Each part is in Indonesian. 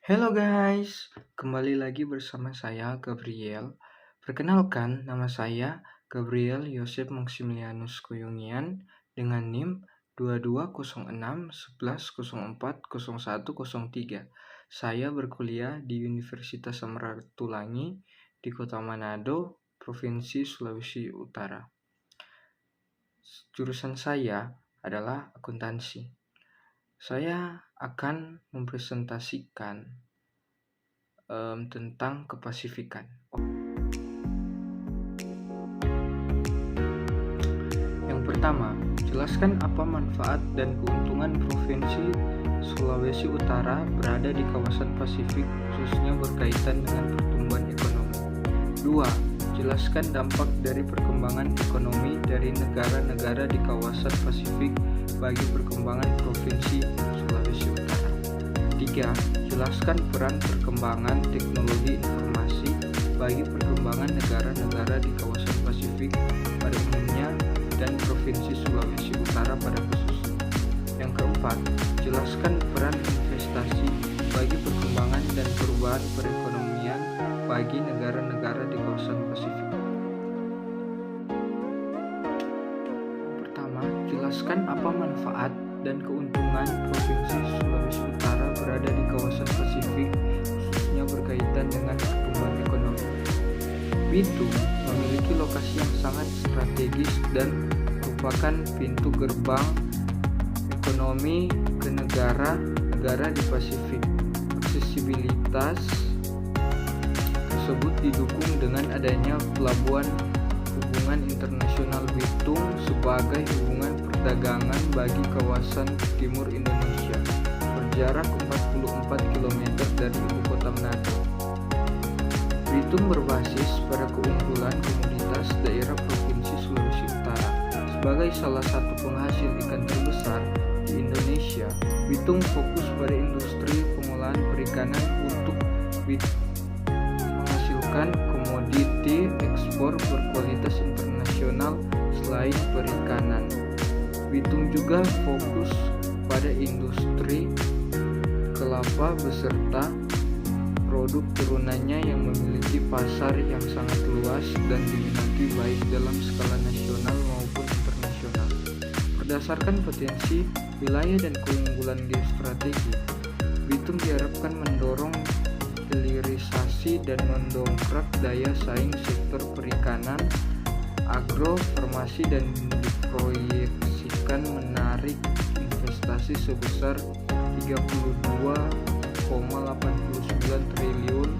Hello guys, kembali lagi bersama saya Gabriel. Perkenalkan, nama saya Gabriel Yosef Maximilianus Koyungian dengan NIM 220611040103. Saya berkuliah di Universitas Samratulangi di Kota Manado, Provinsi Sulawesi Utara. Jurusan saya adalah akuntansi. Saya akan mempresentasikan tentang kepasifikan. Yang pertama, jelaskan apa manfaat dan keuntungan Provinsi Sulawesi Utara berada di kawasan Pasifik, khususnya berkaitan dengan pertumbuhan ekonomi. 2. Jelaskan dampak dari perkembangan ekonomi dari negara-negara di kawasan Pasifik bagi perkembangan Provinsi Sulawesi Utara. 3. Jelaskan peran perkembangan teknologi informasi bagi perkembangan negara-negara di kawasan Pasifik pada umumnya dan Provinsi Sulawesi Utara pada khususnya. Yang keempat, jelaskan peran investasi bagi perkembangan dan perubahan perekonomian bagi negara-negara di kawasan Pasifik. Pertama, jelaskan apa manfaat dan keuntungan Provinsi Sulawesi Utara berada di kawasan Pasifik, khususnya berkaitan dengan pertumbuhan ekonomi. Bitung memiliki lokasi yang sangat strategis dan merupakan pintu gerbang ekonomi ke negara-negara di Pasifik. Aksesibilitas tersebut didukung dengan adanya pelabuhan hubungan internasional Bitung sebagai hubungan perdagangan bagi kawasan timur Indonesia, berjarak 44 km dari ibu kota Manado. Bitung berbasis pada keunggulan komoditas daerah Provinsi Sulawesi Utara. Sebagai salah satu penghasil ikan terbesar di Indonesia, Bitung fokus pada industri pengolahan perikanan untuk menghasilkan komoditi ekspor berkualitas internasional selain perikanan. Bitung juga fokus pada industri kelapa beserta produk turunannya yang memiliki pasar yang sangat luas dan diminati baik dalam skala nasional maupun internasional. Berdasarkan potensi wilayah dan keunggulan geostrategi, Bitung diharapkan mendorong hilirisasi dan mendongkrak daya saing sektor perikanan, agrofarmasi dan diproyeksikan menarik investasi sebesar 32,89 triliun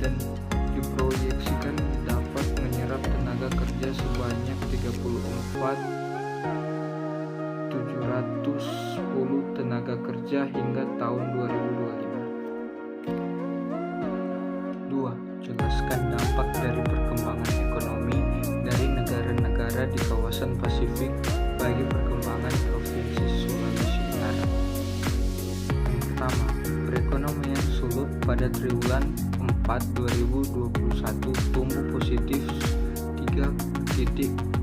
dan diproyeksikan dapat menyerap tenaga kerja sebanyak 34.710 tenaga kerja hingga tahun 2025. 2. Jelaskan dampak dari perkembangan ekonomi dari negara-negara di kawasan Pasifik bagi perkembangan Provinsi Sulawesi Utara. Yang pertama, perekonomian Sulut pada triwulan 4 2021 tumbuh positif 3,38%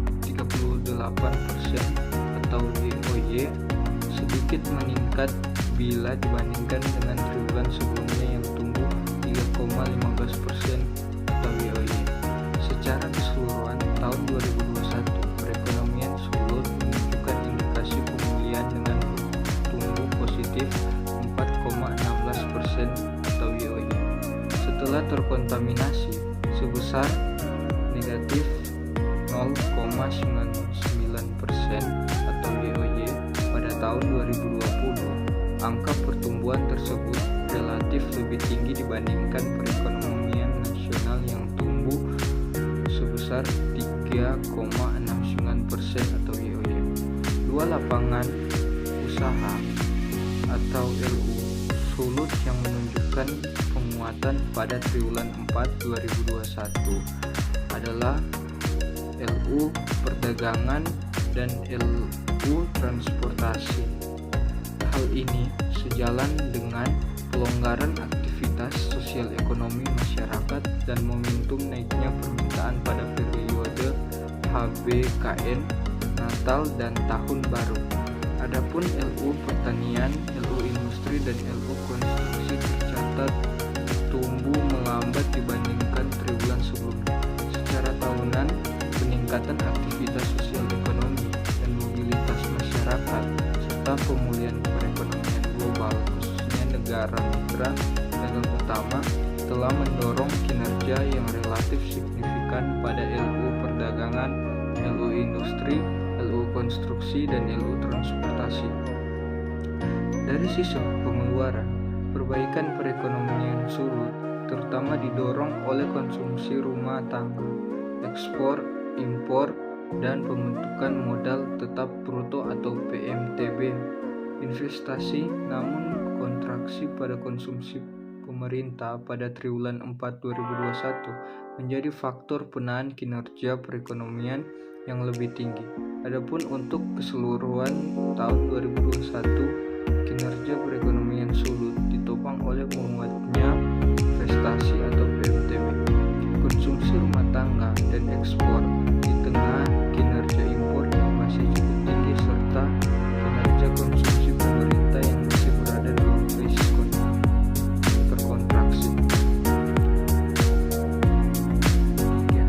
atau YoY, sedikit meningkat bila dibandingkan dengan triwulan sebelumnya yang tumbuh 3,15% atau YoY. Secara keseluruhan tahun 2021, perekonomian Sulut menunjukkan indikasi pemulihan dengan tumbuh positif 4,16% atau YoY setelah terkontaminasi sebesar negatif 0,99% atau YoY pada tahun 2020. Angka pertumbuhan tersebut relatif lebih tinggi dibandingkan perekonomian nasional yang tumbuh sebesar 3,69% atau YoY. Dua lapangan usaha atau LU Sulut yang menunjukkan penguatan pada triwulan 4 2021 adalah LU Perdagangan dan LU Transportasi. Hal ini sejalan dengan pelonggaran aktivitas sosial ekonomi masyarakat dan momentum naiknya permintaan pada periode HBKN, Natal dan Tahun Baru. Adapun LU Pertanian, LU Industri dan LU Konstruksi tercatat melambat dibandingkan triwulan sebelumnya. Secara tahunan, peningkatan aktivitas sosial ekonomi dan mobilitas masyarakat serta pemulihan perekonomian global, khususnya negara mitra dagang utama, telah mendorong kinerja yang relatif signifikan pada LU perdagangan, LU industri, LU konstruksi, dan LU transportasi. Dari sisi pengeluaran, perbaikan perekonomian surut terutama didorong oleh konsumsi rumah tangga, ekspor, impor, dan pembentukan modal tetap bruto atau PMTB. Investasi namun kontraksi pada konsumsi pemerintah pada triwulan 4 2021 menjadi faktor penahan kinerja perekonomian yang lebih tinggi. Adapun untuk keseluruhan tahun 2021, kinerja perekonomian surut ditopang oleh menguatnya investasi atau PMTB, konsumsi rumah tangga, dan ekspor di tengah kinerja impor yang masih cukup tinggi serta kinerja konsumsi pemerintah yang masih berada dalam krisis terkontraksi. Ya,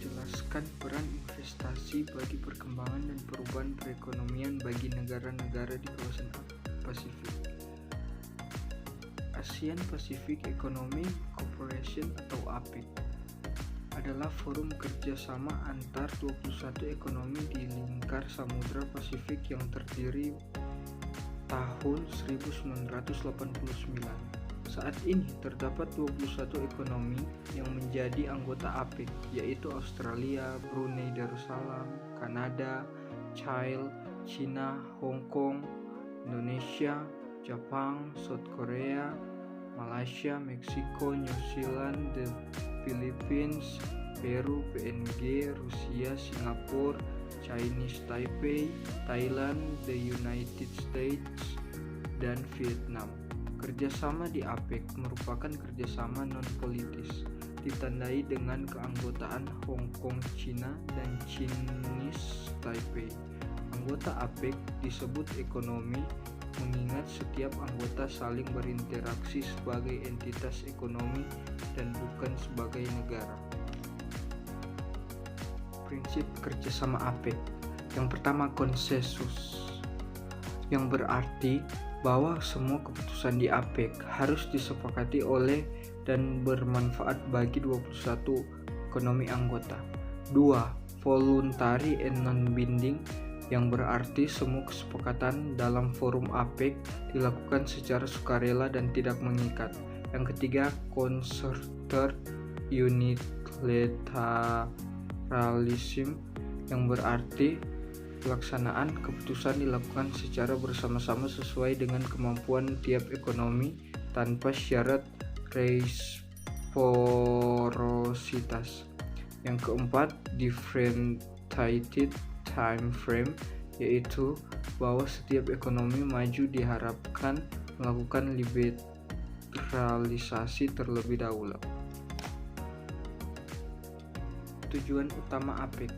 jelaskan peran pengembangan bagi perkembangan dan perubahan perekonomian bagi negara-negara di kawasan Pasifik. ASEAN Pacific Economic Cooperation atau APEC adalah forum kerjasama antar 21 ekonomi di lingkar Samudra Pasifik yang terdiri tahun 1989. Saat ini terdapat 21 ekonomi yang menjadi anggota APEC, yaitu Australia, Brunei Darussalam, Kanada, Chile, China, Hong Kong, Indonesia, Jepang, South Korea, Malaysia, Meksiko, New Zealand, the Philippines, Peru, PNG, Rusia, Singapura, Chinese Taipei, Thailand, the United States, dan Vietnam. Kerjasama di APEC merupakan kerjasama non-politis, ditandai dengan keanggotaan Hong Kong, China, dan Chinese Taipei. Anggota APEC disebut ekonomi mengingat setiap anggota saling berinteraksi sebagai entitas ekonomi dan bukan sebagai negara. Prinsip kerjasama APEC. Yang pertama, konsensus, yang berarti bahwa semua keputusan di APEC harus disepakati oleh dan bermanfaat bagi 21 ekonomi anggota. 2. Voluntary and non-binding, yang berarti semua kesepakatan dalam forum APEC dilakukan secara sukarela dan tidak mengikat. Yang ketiga, concerted unilateralism, yang berarti pelaksanaan keputusan dilakukan secara bersama-sama sesuai dengan kemampuan tiap ekonomi tanpa syarat resiprositas. Yang keempat, differentiated time frame, yaitu bahwa setiap ekonomi maju diharapkan melakukan liberalisasi terlebih dahulu. Tujuan utama APEC.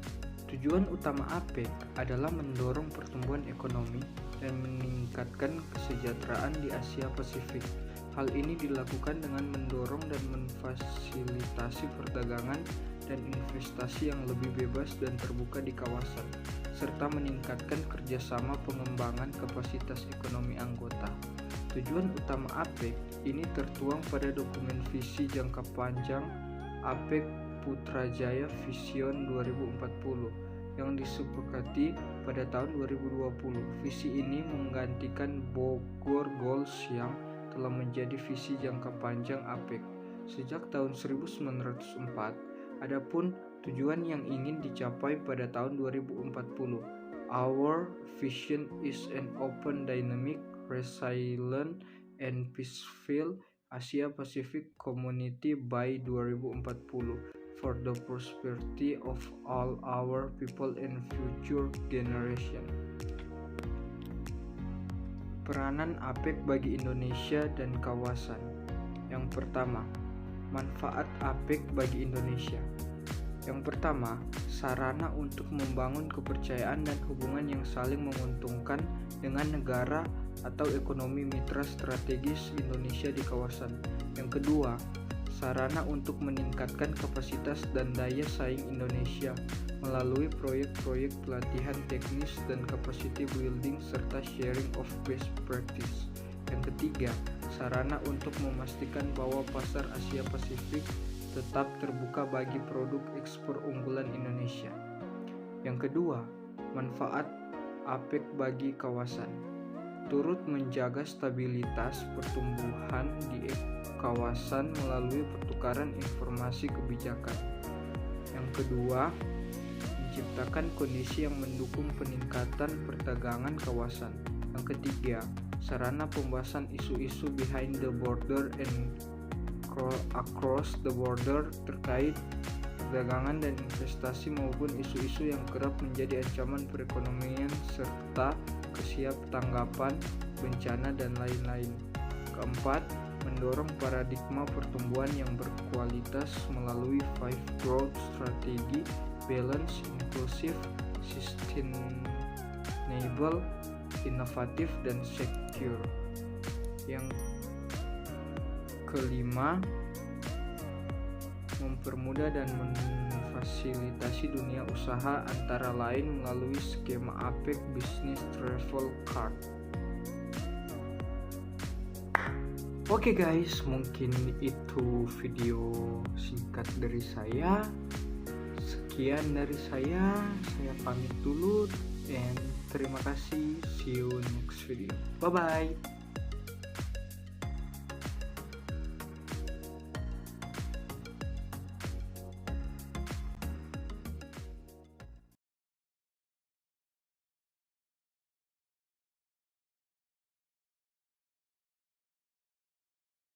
Tujuan utama APEC adalah mendorong pertumbuhan ekonomi dan meningkatkan kesejahteraan di Asia Pasifik. Hal ini dilakukan dengan mendorong dan memfasilitasi perdagangan dan investasi yang lebih bebas dan terbuka di kawasan, serta meningkatkan kerjasama pengembangan kapasitas ekonomi anggota. Tujuan utama APEC ini tertuang pada dokumen visi jangka panjang APEC Putrajaya Vision 2040 yang disepakati pada tahun 2020. Visi ini menggantikan Bogor Goals yang telah menjadi visi jangka panjang APEC sejak tahun 1904. Adapun tujuan yang ingin dicapai pada tahun 2040. Our vision is an open, dynamic, resilient, and peaceful Asia Pacific community by 2040 for the prosperity of all our people and future generation. Peranan APEC bagi Indonesia dan kawasan. Yang pertama, manfaat APEC bagi Indonesia. Yang pertama, sarana untuk membangun kepercayaan dan hubungan yang saling menguntungkan dengan negara atau ekonomi mitra strategis Indonesia di kawasan. Yang kedua, sarana untuk meningkatkan kapasitas dan daya saing Indonesia melalui proyek-proyek pelatihan teknis dan capacity building serta sharing of best practice. Yang ketiga, sarana untuk memastikan bahwa pasar Asia Pasifik tetap terbuka bagi produk ekspor unggulan Indonesia. Yang kedua, manfaat APEC bagi kawasan. Turut menjaga stabilitas pertumbuhan di kawasan melalui pertukaran informasi kebijakan. Yang kedua, menciptakan kondisi yang mendukung peningkatan perdagangan kawasan. Yang ketiga, sarana pembahasan isu-isu behind the border and across the border terkait perdagangan dan investasi maupun isu-isu yang kerap menjadi ancaman perekonomian serta kesiaptanggapan bencana dan lain-lain. Keempat, mendorong paradigma pertumbuhan yang berkualitas melalui 5 growth strategi: balance, inclusive, sustainable, inovatif, dan secure. Yang kelima, mempermudah dan memfasilitasi dunia usaha antara lain melalui skema APEC Business Travel Card. Oke guys, mungkin itu video singkat dari saya. Sekian dari saya pamit dulu, and terima kasih. See you next video. Bye bye.